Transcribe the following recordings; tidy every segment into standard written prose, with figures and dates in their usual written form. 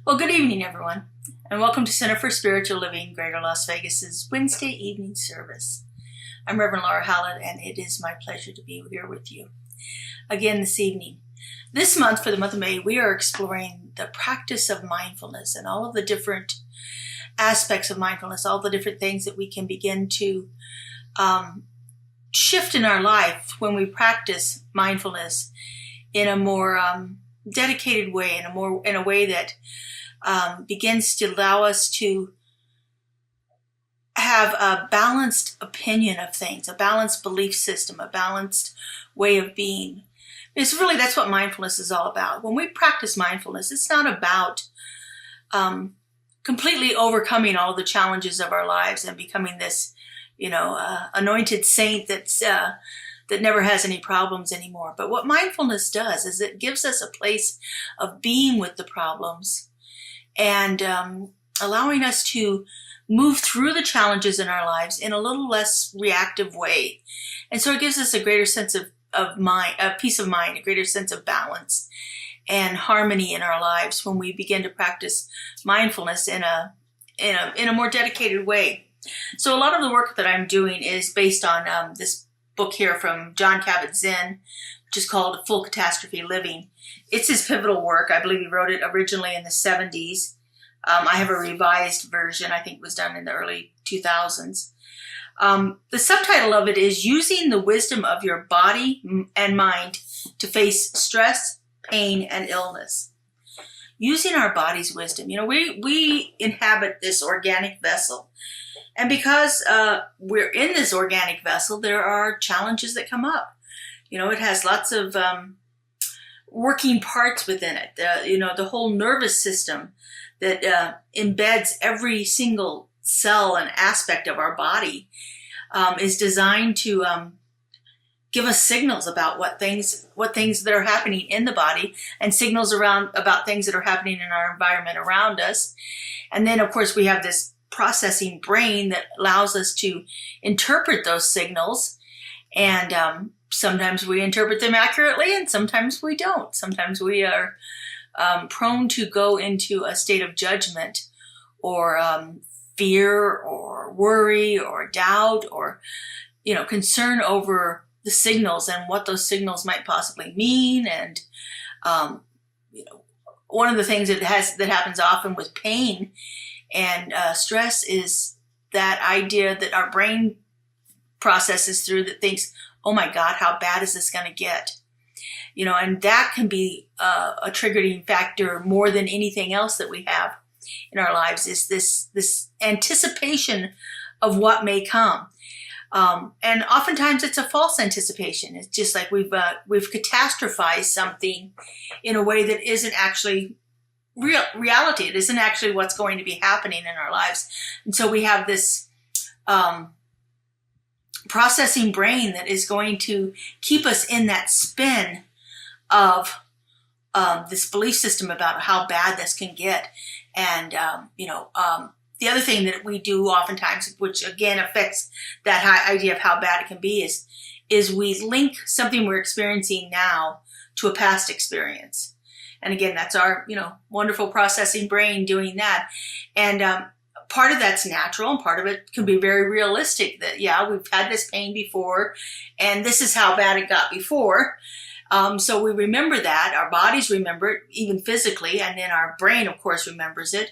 Well, good evening, everyone, and welcome to Center for Spiritual Living, Greater Las Vegas's Wednesday evening service. I'm Reverend Laura Hallett, and it is my pleasure to be here with you again this evening. This month, for the month of May, we are exploring the practice of mindfulness and all of the different aspects of mindfulness, all the different things that we can begin to shift in our life when we practice mindfulness in a more dedicated way, in a way that begins to allow us to have a balanced opinion of things, a balanced belief system, a balanced way of being. That's what mindfulness is all about. When we practice mindfulness, it's not about completely overcoming all the challenges of our lives and becoming this, anointed saint that never has any problems anymore. But what mindfulness does is it gives us a place of being with the problems and allowing us to move through the challenges in our lives in a little less reactive way. And so it gives us a greater sense of mind, a peace of mind, a greater sense of balance and harmony in our lives when we begin to practice mindfulness in a more dedicated way. So a lot of the work that I'm doing is based on this book here from Jon Kabat-Zinn, which is called Full Catastrophe Living. It's his pivotal work. I believe he wrote it originally in the 70s. I have a revised version. I think it was done in the early 2000s. The subtitle of it is Using the Wisdom of Your Body and Mind to Face Stress, Pain, and Illness. Using our body's wisdom. We inhabit this organic vessel. And because we're in this organic vessel, there are challenges that come up. It has lots of working parts within it. The whole nervous system that embeds every single cell and aspect of our body is designed to give us signals about what things that are happening in the body, and signals about things that are happening in our environment around us. And then, of course, we have this processing brain that allows us to interpret those signals, and sometimes we interpret them accurately and sometimes we don't. Sometimes we are prone to go into a state of judgment or fear or worry or doubt or concern over the signals and what those signals might possibly mean. And one of the things that happens often with pain and stress is that idea that our brain processes through, that thinks, oh my God, how bad is this going to get? And that can be a triggering factor more than anything else that we have in our lives, is this anticipation of what may come. And oftentimes it's a false anticipation. It's just like we've catastrophized something in a way that isn't actually reality. It isn't actually what's going to be happening in our lives. And so we have this processing brain that is going to keep us in that spin of this belief system about how bad this can get. And, the other thing that we do oftentimes, which again affects that idea of how bad it can be, is we link something we're experiencing now to a past experience. And again, that's our, wonderful processing brain doing that. And part of that's natural, and part of it can be very realistic, that, we've had this pain before, and this is how bad it got before. So we remember that. Our bodies remember it, even physically, and then our brain, of course, remembers it.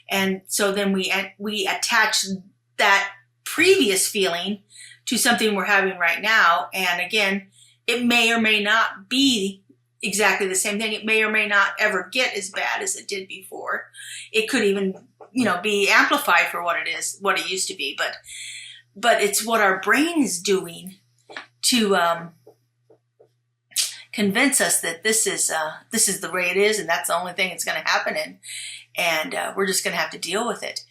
And so then we attach that previous feeling to something we're having right now. And again, it may or may not be exactly the same thing. It may or may not ever get as bad as it did before. It could even, be amplified for what it used to be. But it's what our brain is doing to convince us that this is the way it is, and that's the only thing that's going to happen, and we're just going to have to deal with it.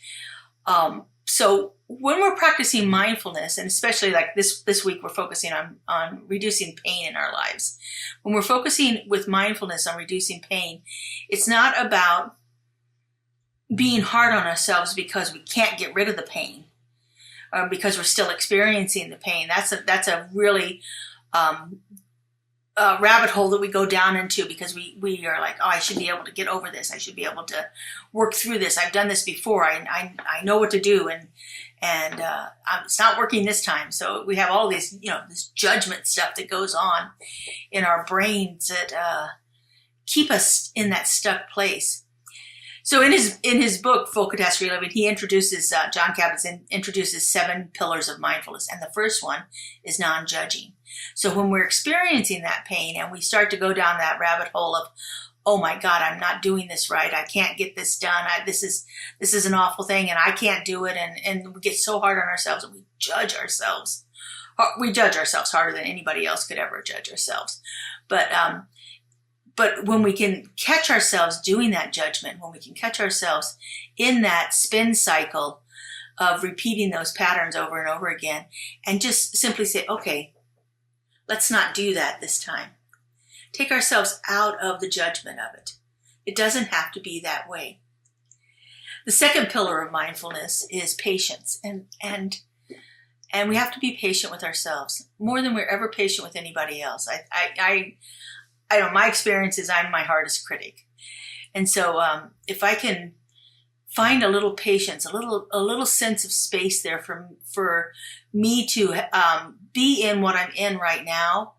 So when we're practicing mindfulness, and especially like this week, we're focusing on reducing pain in our lives. When we're focusing with mindfulness on reducing pain, it's not about being hard on ourselves because we can't get rid of the pain, or because we're still experiencing the pain. That's a really rabbit hole that we go down into because we are like, oh, I should be able to get over this. I should be able to work through this. I've done this before. I know what to do, and it's not working this time. So we have all this, this judgment stuff that goes on in our brains that keep us in that stuck place. So in his book, Full Catastrophe Living, he introduces, John Kabat introduces 7 pillars of mindfulness. And the first one is non-judging. So when we're experiencing that pain and we start to go down that rabbit hole of, oh my God, I'm not doing this right. I can't get this done. This is an awful thing and I can't do it. And we get so hard on ourselves and we judge ourselves. We judge ourselves harder than anybody else could ever judge ourselves. But when we can catch ourselves doing that judgment, when we can catch ourselves in that spin cycle of repeating those patterns over and over again, and just simply say, okay, let's not do that this time. Take ourselves out of the judgment of it. It doesn't have to be that way. The second pillar of mindfulness is patience, and we have to be patient with ourselves more than we're ever patient with anybody else. I know my experience is I'm my hardest critic. And so if I can find a little patience, a little sense of space there for me to be in what I'm in right now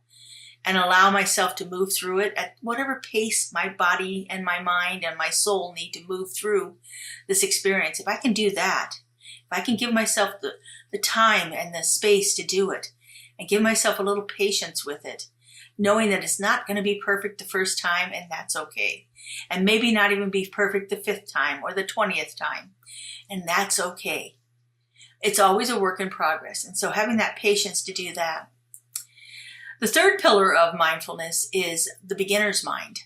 and allow myself to move through it at whatever pace my body and my mind and my soul need to move through this experience. If I can do that, if I can give myself the time and the space to do it and give myself a little patience with it, knowing that it's not going to be perfect the first time, and that's okay. And maybe not even be perfect the 5th time or the 20th time, and that's okay. It's always a work in progress, and so having that patience to do that. The third pillar of mindfulness is the beginner's mind.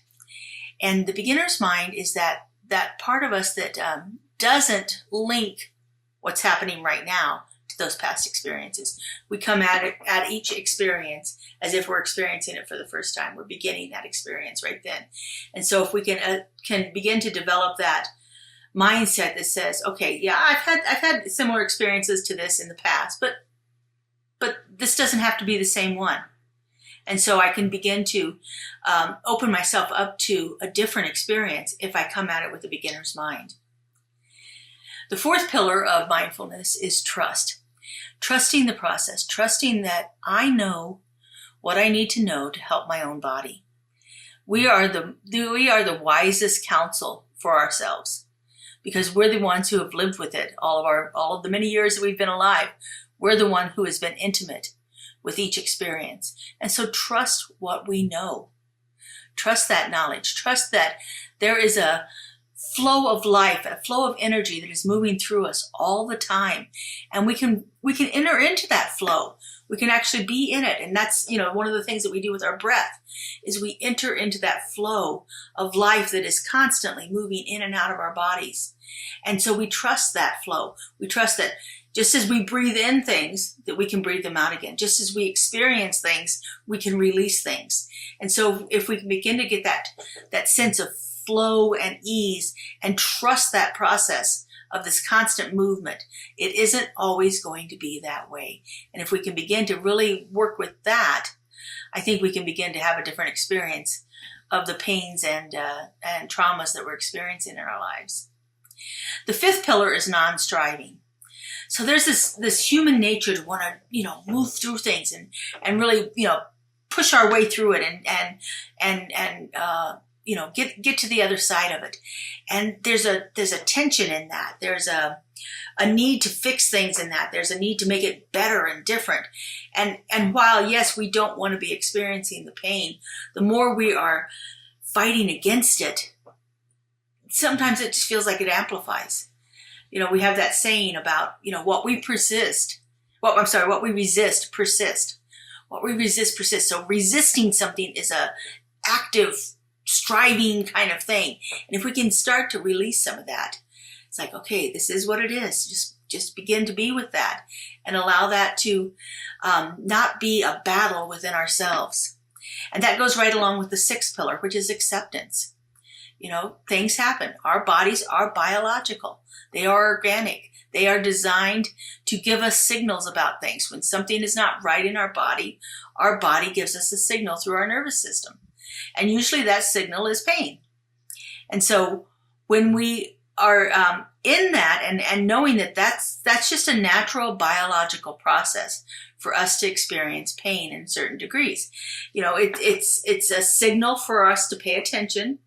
And the beginner's mind is that part of us that doesn't link what's happening right now to those past experiences. We come at each experience as if we're experiencing it for the first time. We're beginning that experience right then. And so if we can begin to develop that mindset that says, okay, yeah, I've had similar experiences to this in the past, but this doesn't have to be the same one. And so I can begin to open myself up to a different experience if I come at it with a beginner's mind. The fourth pillar of mindfulness is trust. Trusting the process, trusting that I know what I need to know to help my own body. We are the wisest counsel for ourselves because we're the ones who have lived with it all of the many years that we've been alive. We're the one who has been intimate with each experience. And so trust what we know. Trust that knowledge. Trust that there is a flow of life, a flow of energy that is moving through us all the time. And we can enter into that flow. We can actually be in it. And that's, one of the things that we do with our breath is we enter into that flow of life that is constantly moving in and out of our bodies. And so we trust that flow. We trust that just as we breathe in things, that we can breathe them out again. Just as we experience things, we can release things. And so if we can begin to get that sense of flow and ease and trust that process of this constant movement, it isn't always going to be that way. And if we can begin to really work with that, I think we can begin to have a different experience of the pains and traumas that we're experiencing in our lives. The fifth pillar is non-striving. So there's this human nature to want to, move through things and really, push our way through it and get to the other side of it. And there's a tension in that. There's a need to fix things in that. There's a need to make it better and different. And while, yes, we don't want to be experiencing the pain, the more we are fighting against it, sometimes it just feels like it amplifies. We have that saying about, what we resist, persist. What we resist, persists. So resisting something is a active, striving kind of thing. And if we can start to release some of that, it's like, okay, this is what it is. Just begin to be with that and allow that to not be a battle within ourselves. And that goes right along with the sixth pillar, which is acceptance. Things happen. Our bodies are biological. They are organic. They are designed to give us signals about things. When something is not right in our body gives us a signal through our nervous system. And usually that signal is pain. And so when we are in that and knowing that that's just a natural biological process for us to experience pain in certain degrees. It's a signal for us to pay attention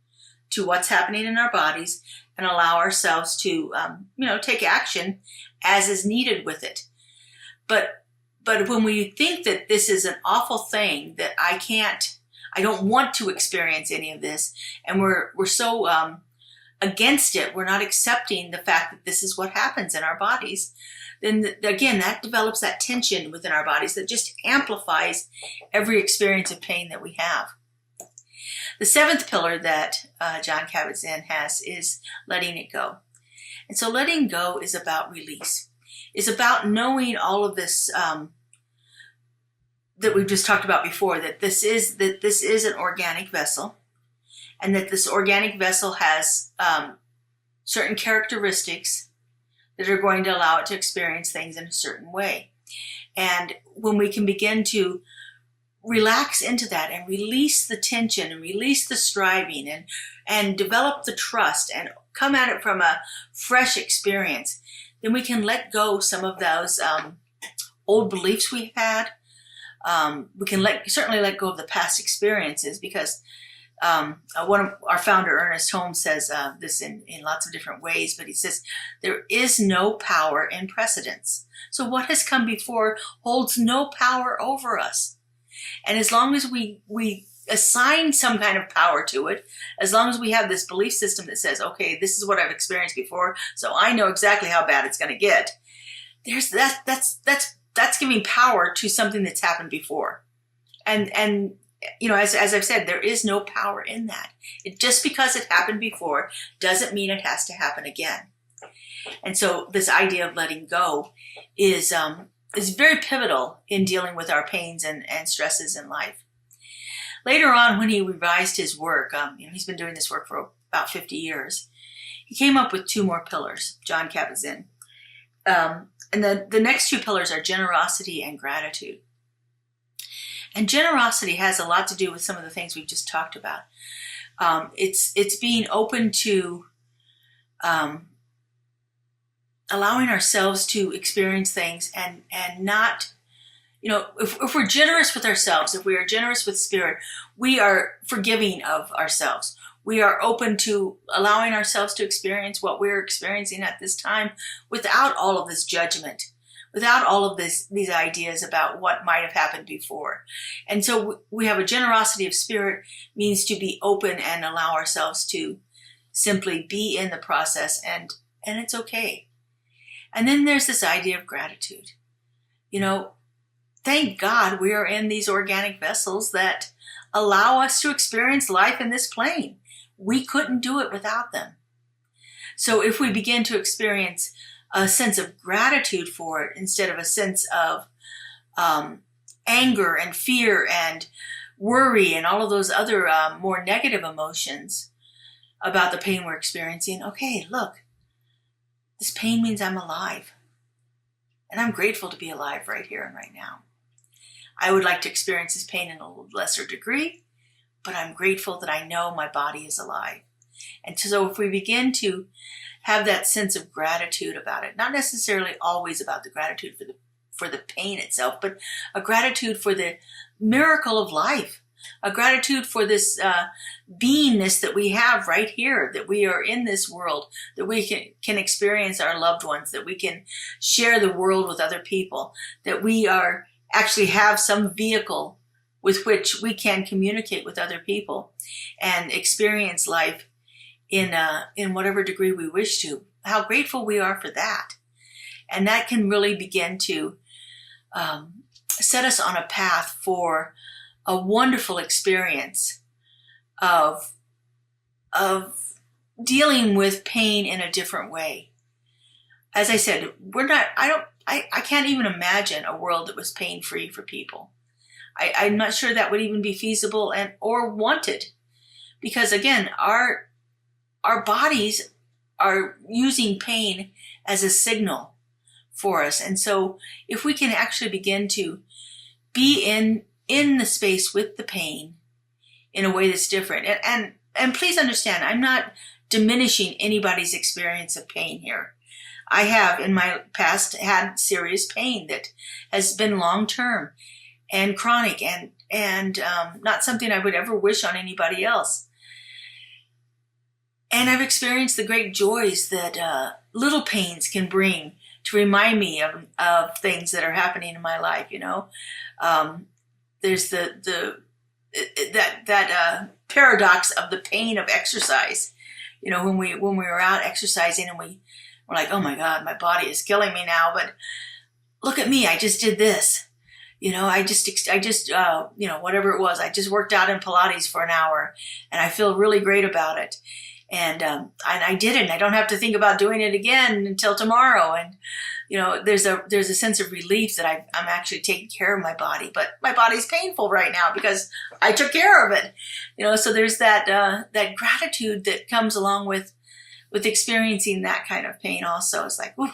to what's happening in our bodies and allow ourselves to, take action as is needed with it. But when we think that this is an awful thing, that I don't want to experience any of this, and we're so against it, we're not accepting the fact that this is what happens in our bodies, then again, that develops that tension within our bodies that just amplifies every experience of pain that we have. The seventh pillar that Jon Kabat-Zinn has is letting it go. And so letting go is about release. Is about knowing all of this that we've just talked about before, that this is an organic vessel, and that this organic vessel has certain characteristics that are going to allow it to experience things in a certain way. And when we can begin to relax into that and release the tension and release the striving and develop the trust and come at it from a fresh experience, then we can let go some of those old beliefs we've had. We can certainly let go of the past experiences, because one of our founder, Ernest Holmes, says this in lots of different ways, but he says, there is no power in precedence. So what has come before holds no power over us. And as long as we assign some kind of power to it, as long as we have this belief system that says, okay, this is what I've experienced before, so I know exactly how bad it's going to get, that's giving power to something that's happened before. And as I've said, there is no power in that. Just because it happened before doesn't mean it has to happen again. And so this idea of letting go is very pivotal in dealing with our pains and stresses in life. Later on, when he revised his work, he's been doing this work for about 50 years, he came up with two more pillars, Jon Kabat-Zinn. And the next two pillars are generosity and gratitude. And generosity has a lot to do with some of the things we've just talked about. It's being open to allowing ourselves to experience things and not, if we're generous with ourselves, if we are generous with spirit, we are forgiving of ourselves. We are open to allowing ourselves to experience what we're experiencing at this time without all of this judgment, without all of these ideas about what might have happened before. And so we have a generosity of spirit, means to be open and allow ourselves to simply be in the process, and it's okay. And then there's this idea of gratitude. Thank God we are in these organic vessels that allow us to experience life in this plane. We couldn't do it without them. So if we begin to experience a sense of gratitude for it instead of a sense of anger and fear and worry and all of those other more negative emotions about the pain we're experiencing, okay, look, this pain means I'm alive. And I'm grateful to be alive right here and right now. I would like to experience this pain in a lesser degree, but I'm grateful that I know my body is alive. And so if we begin to have that sense of gratitude about it, not necessarily always about the gratitude for the pain itself, but a gratitude for the miracle of life, a gratitude for this beingness that we have right here, that we are in this world, that we can experience our loved ones, that we can share the world with other people, that we actually have some vehicle with which we can communicate with other people and experience life in whatever degree we wish to. How grateful we are for that. And that can really begin to set us on a path for a wonderful experience of dealing with pain in a different way. As I said, I can't even imagine a world that was pain-free for people. I'm not sure that would even be feasible or wanted, because again, our our bodies are using pain as a signal for us. And so if we can actually begin to be in the space with the pain in a way that's different. And please understand, I'm not diminishing anybody's experience of pain here. I have in my past had serious pain that has been long-term and chronic and not something I would ever wish on anybody else. And I've experienced the great joys that little pains can bring to remind me of things that are happening in my life. There's that paradox of the pain of exercise. When we were out exercising and we're like, oh my God, my body is killing me now, but look at me, I just did this. I just whatever it was, I just worked out in Pilates for an hour and I feel really great about it. And I did it, and I don't have to think about doing it again until tomorrow. And there's a sense of relief that I'm actually taking care of my body, but my body's painful right now because I took care of it. So there's that gratitude that comes along with experiencing that kind of pain. Also, it's like, what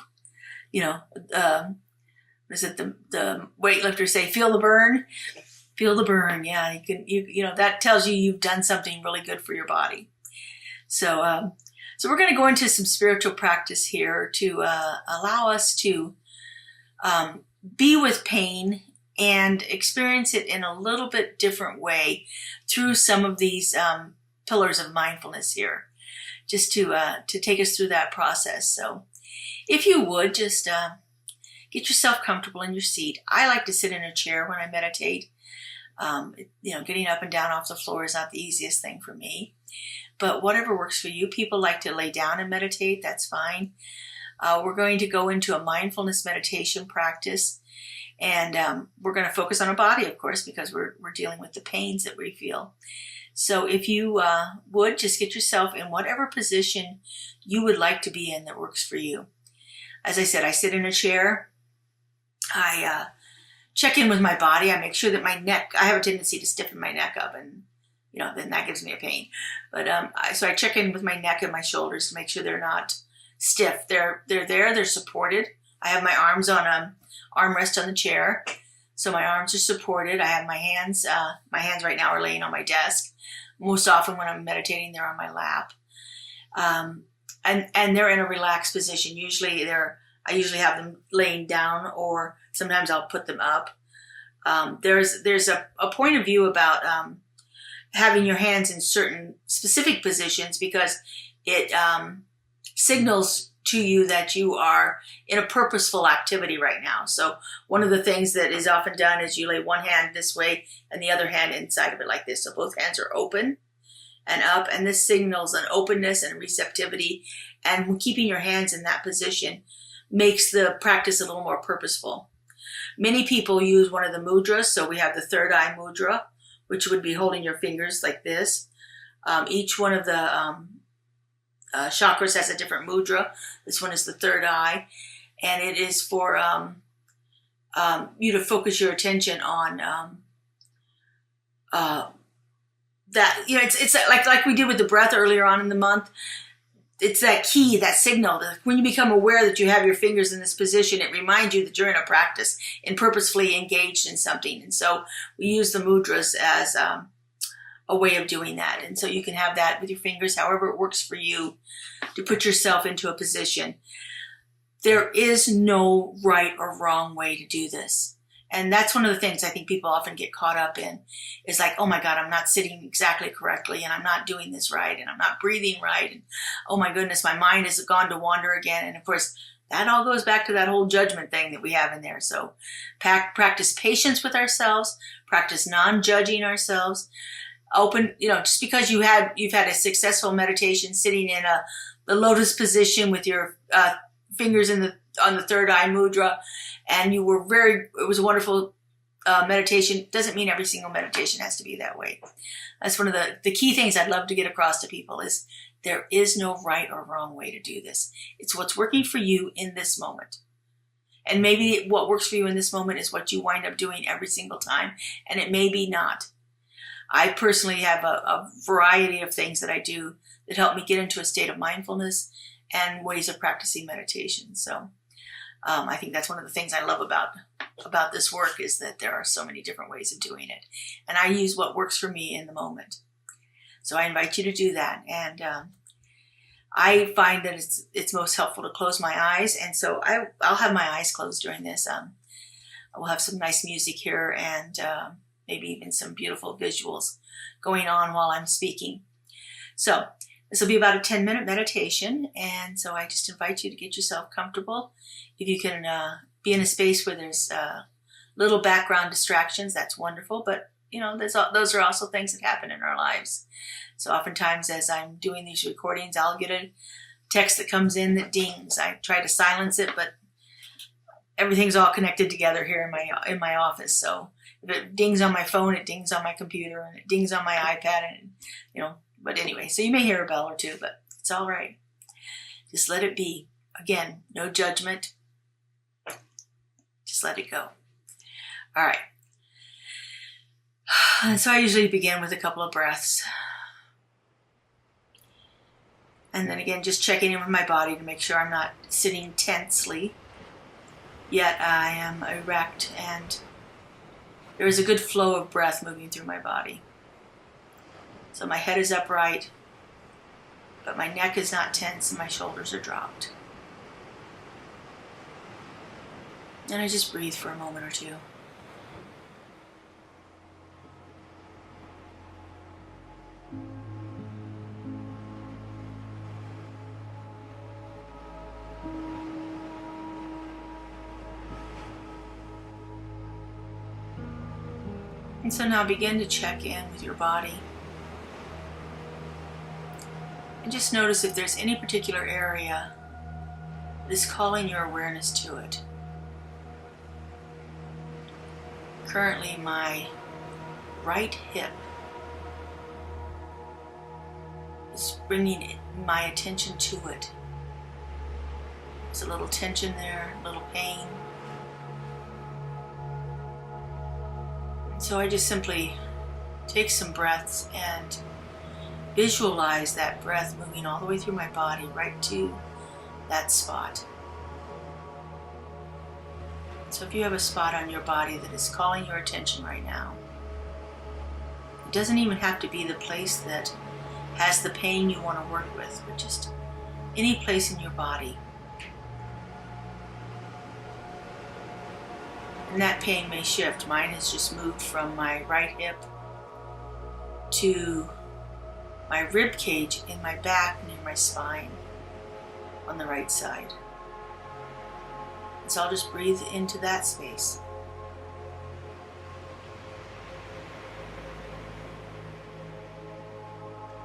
is it? The weightlifters say, feel the burn. Feel the burn. Yeah, that tells you you've done something really good for your body. So we're going to go into some spiritual practice here to allow us to be with pain and experience it in a little bit different way through some of these pillars of mindfulness here, just to take us through that process. So if you would just get yourself comfortable in your seat. I like to sit in a chair when I meditate. Getting up and down off the floor is not the easiest thing for me. But whatever works for you. People like to lay down and meditate. That's fine. We're going to go into a mindfulness meditation practice. And we're going to focus on our body, of course, because we're dealing with the pains that we feel. So if you would, just get yourself in whatever position you would like to be in that works for you. As I said, I sit in a chair. I check in with my body. I make sure that my neck, I have a tendency to stiffen my neck up, and then that gives me a pain. But so I check in with my neck and my shoulders to make sure they're not stiff. They're there. They're supported. I have my arms on an armrest on the chair, so my arms are supported. I have my hands. My hands right now are laying on my desk. Most often when I'm meditating, they're on my lap, and they're in a relaxed position. I usually have them laying down, or sometimes I'll put them up. There's a point of view about having your hands in certain specific positions because it signals to you that you are in a purposeful activity right now. So one of the things that is often done is you lay one hand this way and the other hand inside of it like this. So both hands are open and up, and this signals an openness and receptivity. And keeping your hands in that position makes the practice a little more purposeful. Many people use one of the mudras. So we have the third eye mudra, which would be holding your fingers like this. Each one of the chakras has a different mudra. This one is the third eye, and it is for you to focus your attention on that. It's like we did with the breath earlier on in the month. It's that key, that signal. When you become aware that you have your fingers in this position, it reminds you that you're in a practice and purposefully engaged in something. And so we use the mudras as a way of doing that. And so you can have that with your fingers, however it works for you, to put yourself into a position. There is no right or wrong way to do this. And that's one of the things I think people often get caught up in, is like, oh my God, I'm not sitting exactly correctly, and I'm not doing this right, and I'm not breathing right, and oh my goodness, my mind has gone to wander again. And of course, that all goes back to that whole judgment thing that we have in there. So practice patience with ourselves, practice non-judging ourselves. Open, just because you've had a successful meditation sitting in the lotus position with your fingers on the third eye mudra, and it was a wonderful meditation, doesn't mean every single meditation has to be that way. That's one of the key things I'd love to get across to people is there is no right or wrong way to do this. It's what's working for you in this moment. And maybe what works for you in this moment is what you wind up doing every single time, and it may be not. I personally have a variety of things that I do that help me get into a state of mindfulness and ways of practicing meditation. So I think that's one of the things I love about this work, is that there are so many different ways of doing it. And I use what works for me in the moment. So I invite you to do that. And I find that it's most helpful to close my eyes. And so I'll have my eyes closed during this. We'll have some nice music here, and maybe even some beautiful visuals going on while I'm speaking. So this will be about a 10-minute meditation. And so I just invite you to get yourself comfortable. If you can be in a space where there's little background distractions, that's wonderful. But, those are also things that happen in our lives. So oftentimes as I'm doing these recordings, I'll get a text that comes in that dings. I try to silence it, but everything's all connected together here in my office. So if it dings on my phone, it dings on my computer, and it dings on my iPad, and but anyway, so you may hear a bell or two, but it's all right. Just let it be. Again, no judgment. Just let it go. All right. And so I usually begin with a couple of breaths. And then again, just checking in with my body to make sure I'm not sitting tensely, yet I am erect, and there is a good flow of breath moving through my body. So my head is upright, but my neck is not tense and my shoulders are dropped. And I just breathe for a moment or two. And so now begin to check in with your body. And just notice if there's any particular area that is calling your awareness to it. Currently, my right hip is bringing my attention to it. There's a little tension there, a little pain. So I just simply take some breaths and visualize that breath moving all the way through my body right to that spot. So if you have a spot on your body that is calling your attention right now, it doesn't even have to be the place that has the pain you want to work with, but just any place in your body. And that pain may shift. Mine has just moved from my right hip to my rib cage in my back near my spine on the right side. So I'll just breathe into that space.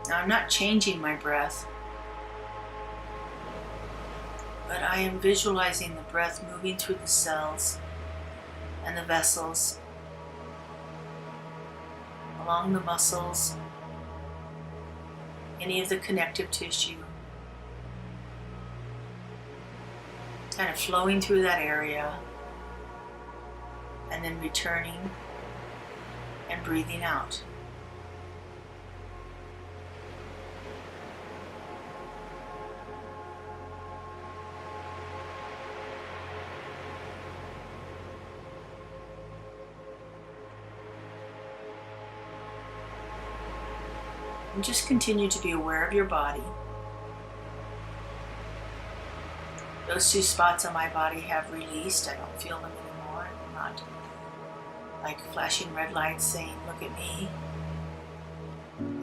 Now I'm not changing my breath, but I am visualizing the breath moving through the cells and the vessels, along the muscles, any of the connective tissue, kind of flowing through that area, and then returning and breathing out. And just continue to be aware of your body. Those two spots on my body have released. I don't feel them anymore. I'm not like flashing red lights saying, "Look at me."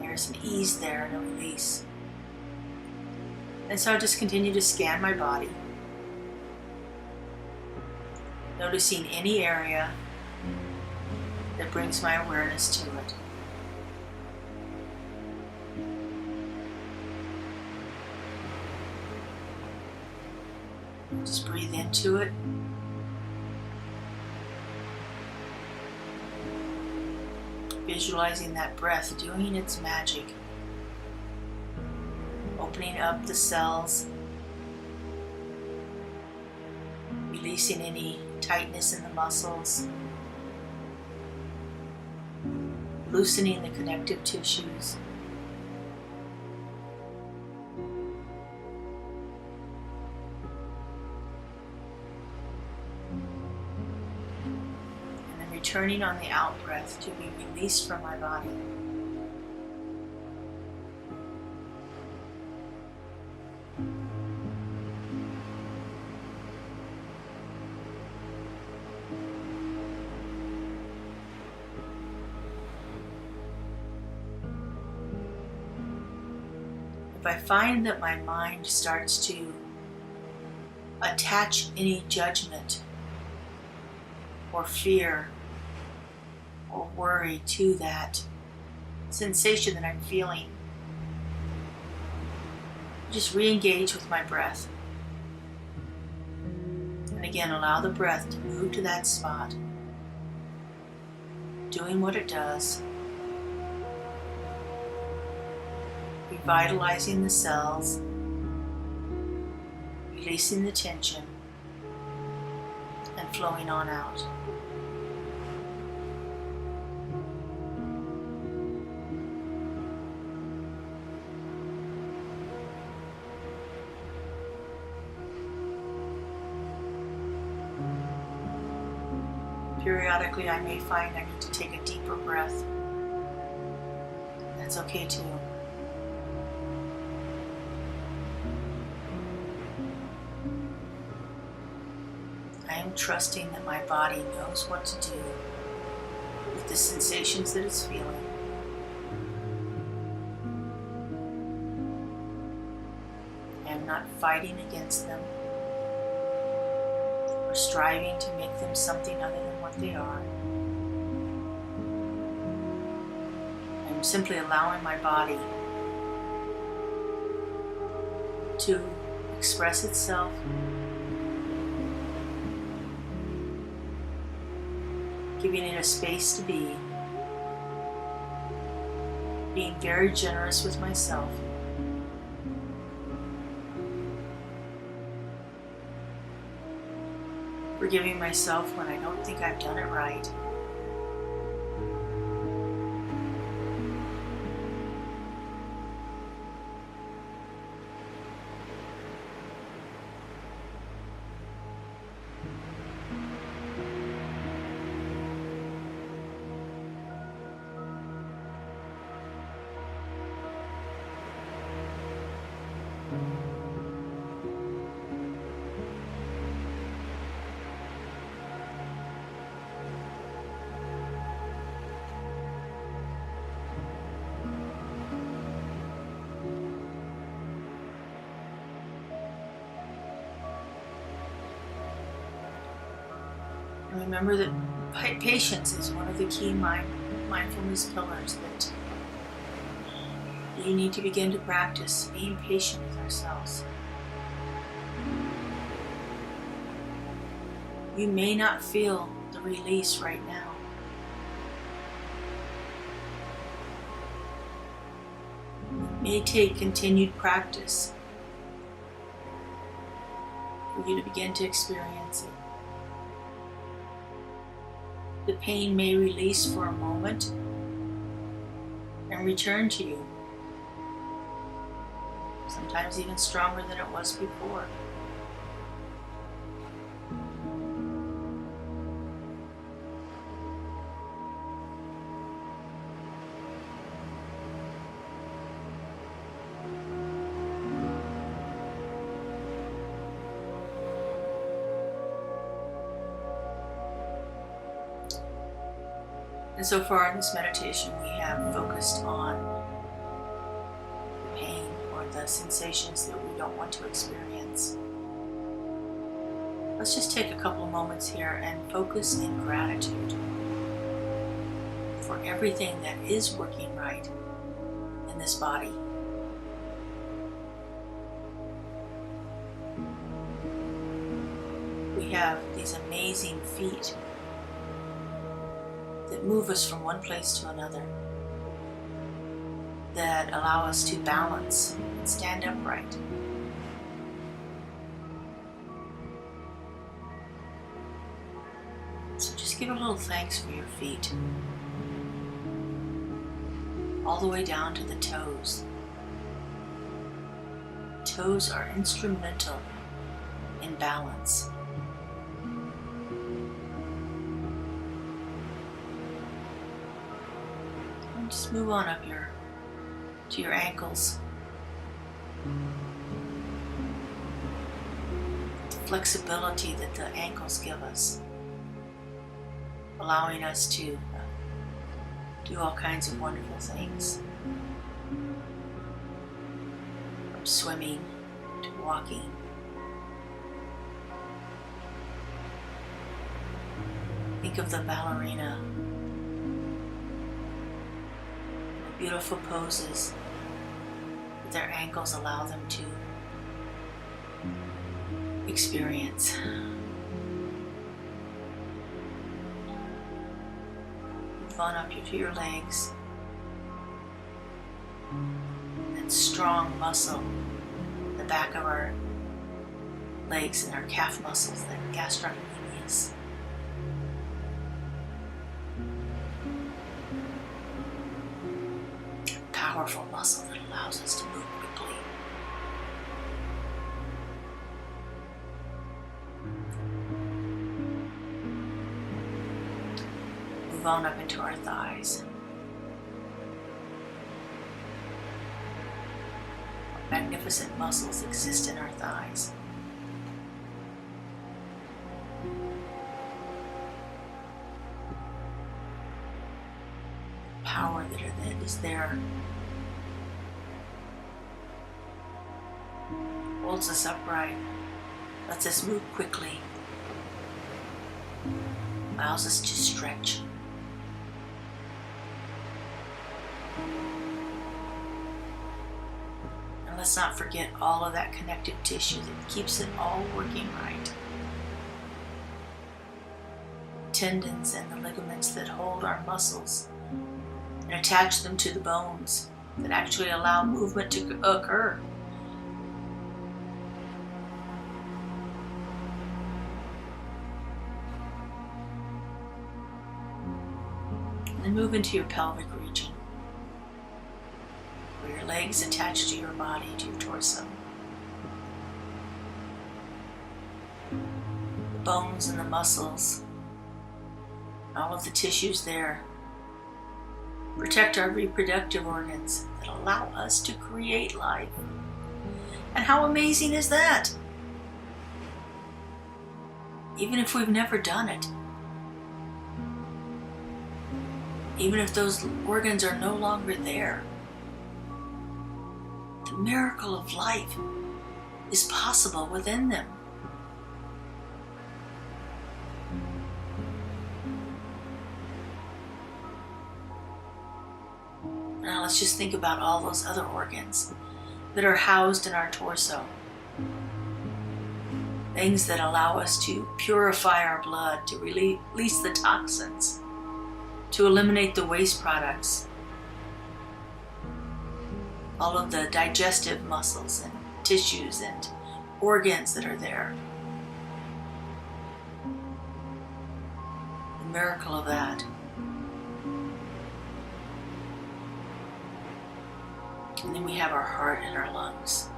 There's an ease there and a release. And so I just continue to scan my body, noticing any area that brings my awareness to it. Just breathe into it. Visualizing that breath doing its magic. Opening up the cells. Releasing any tightness in the muscles. Loosening the connective tissues. returning on the out breath to be released from my body. If I find that my mind starts to attach any judgment or fear or worry to that sensation that I'm feeling, just re-engage with my breath. And again, allow the breath to move to that spot, doing what it does, revitalizing the cells, releasing the tension, and flowing on out. Periodically, I may find I need to take a deeper breath. That's okay too. I am trusting that my body knows what to do with the sensations that it's feeling. I am not fighting against them or striving to make them something other than what they are. I am simply allowing my body to express itself, giving it a space to be, being very generous with myself. Forgiving myself when I don't think I've done it right. And remember that patience is one of the key mindfulness pillars that you need to begin to practice, being patient with ourselves. You may not feel the release right now. It may take continued practice for you to begin to experience it. The pain may release for a moment and return to you, sometimes even stronger than it was before. And so far in this meditation, we have focused on the pain or the sensations that we don't want to experience. Let's just take a couple of moments here and focus in gratitude for everything that is working right in this body. We have these amazing feet that move us from one place to another, that allow us to balance and stand upright. So just give a little thanks for your feet, all the way down to the toes. Toes are instrumental in balance. Just move on up to your ankles. The flexibility that the ankles give us, allowing us to do all kinds of wonderful things. From swimming to walking. Think of the ballerina. The beautiful poses that their ankles allow them to experience. Move on up to your legs. That strong muscle, the back of our legs and our calf muscles, that gastrocnemius. Powerful muscle that allows us to move quickly. Move on up into our thighs. Magnificent muscles exist in our thighs. Power that is there holds us upright, lets us move quickly, allows us to stretch. And let's not forget all of that connective tissue that keeps it all working right. Tendons and the ligaments that hold our muscles and attach them to the bones that actually allow movement to occur. And then move into your pelvic region, where your legs attach to your body, to your torso. The bones and the muscles, all of the tissues there, protect our reproductive organs that allow us to create life. And how amazing is that? Even if we've never done it, even if those organs are no longer there, the miracle of life is possible within them. Now let's just think about all those other organs that are housed in our torso. Things that allow us to purify our blood, to release the toxins, to eliminate the waste products. All of the digestive muscles and tissues and organs that are there. The miracle of that. And then we have our heart and our lungs.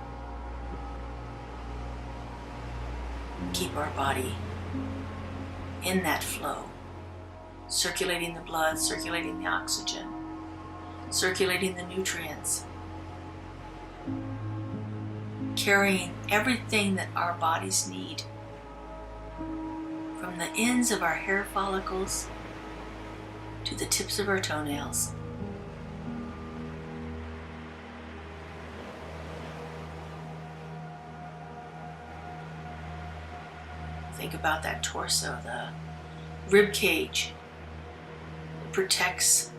Keep our body in that flow, circulating the blood, circulating the oxygen, circulating the nutrients, carrying everything that our bodies need, from the ends of our hair follicles to the tips of our toenails. Think about that torso, the rib cage that protects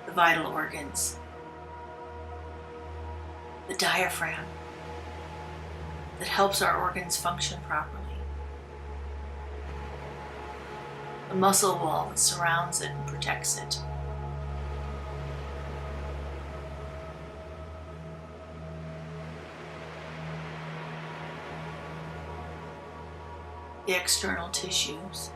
the vital organs, the diaphragm that helps our organs function properly, the muscle wall that surrounds it and protects it, the external tissues,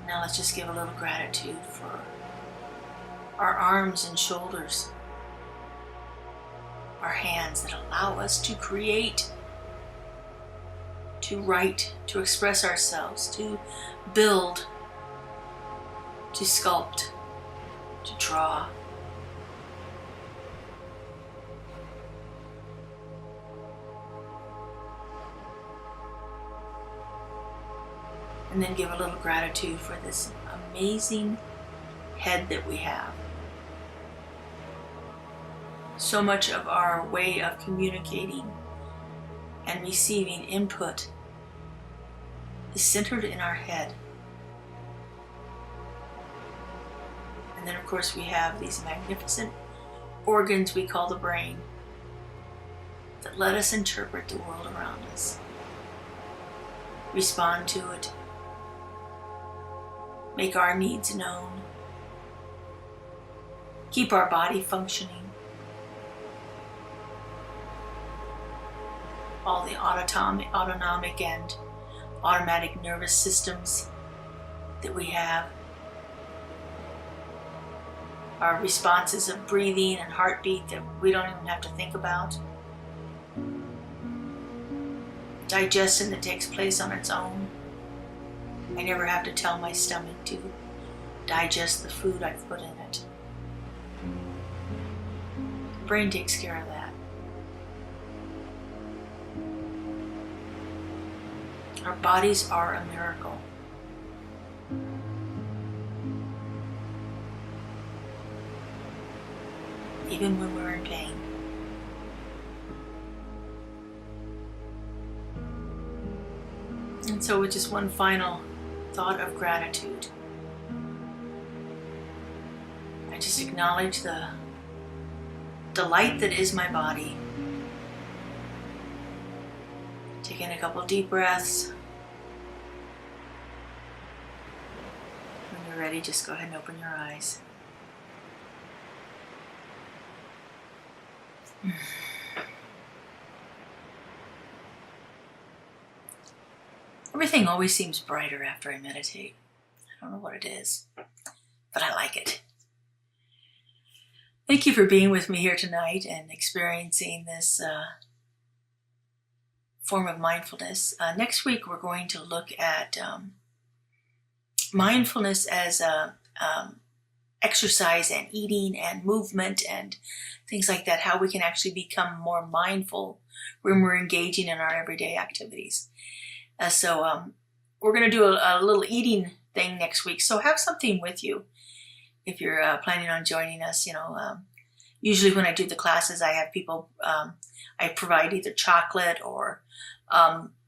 now let's just give a little gratitude for our arms and shoulders our hands that allow us to create, to write, to express ourselves, to build, to sculpt, to draw. And then give a little gratitude for this amazing head that we have. So much of our way of communicating and receiving input is centered in our head. And then of course we have these magnificent organs we call the brain that let us interpret the world around us, respond to it, make our needs known, keep our body functioning. All the autonomic and automatic nervous systems that we have, our responses of breathing and heartbeat that we don't even have to think about, digestion that takes place on its own. I never have to tell my stomach to digest the food I've put in it. The brain takes care of that. Our bodies are a miracle. Even when we're in pain. And so with just one final thought of gratitude, I just acknowledge the delight that is my body. Take in a couple deep breaths. When you're ready, just go ahead and open your eyes. Everything always seems brighter after I meditate. I don't know what it is, but I like it. Thank you for being with me here tonight and experiencing this form of mindfulness. Next week, we're going to look at mindfulness as exercise and eating and movement and things like that, how we can actually become more mindful when we're engaging in our everyday activities. So we're going to do a little eating thing next week. So have something with you if you're planning on joining us. Usually when I do the classes, I have people, I provide either chocolate or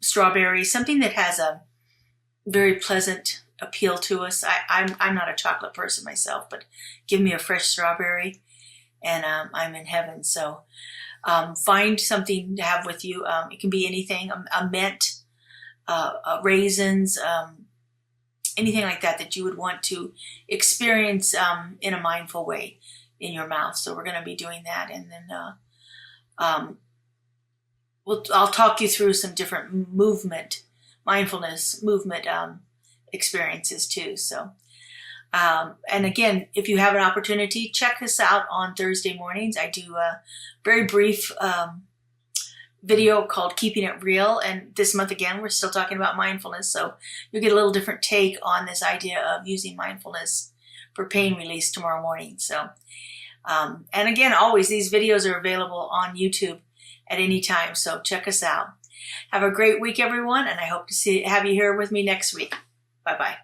strawberries, something that has a very pleasant appeal to us. I'm not a chocolate person myself, but give me a fresh strawberry and I'm in heaven. So find something to have with you. It can be anything, a mint, raisins, anything like that you would want to experience in a mindful way in your mouth. So we're going to be doing that, and then I'll talk you through some different mindfulness movement experiences too. So and again, if you have an opportunity, check us out on Thursday mornings. I do a very brief video called Keeping It Real, and this month again we're still talking about mindfulness, so you'll get a little different take on this idea of using mindfulness for pain release tomorrow morning. So and again, always these videos are available on YouTube at any time, so check us out. Have a great week, everyone, and I hope to have you here with me next week. Bye bye.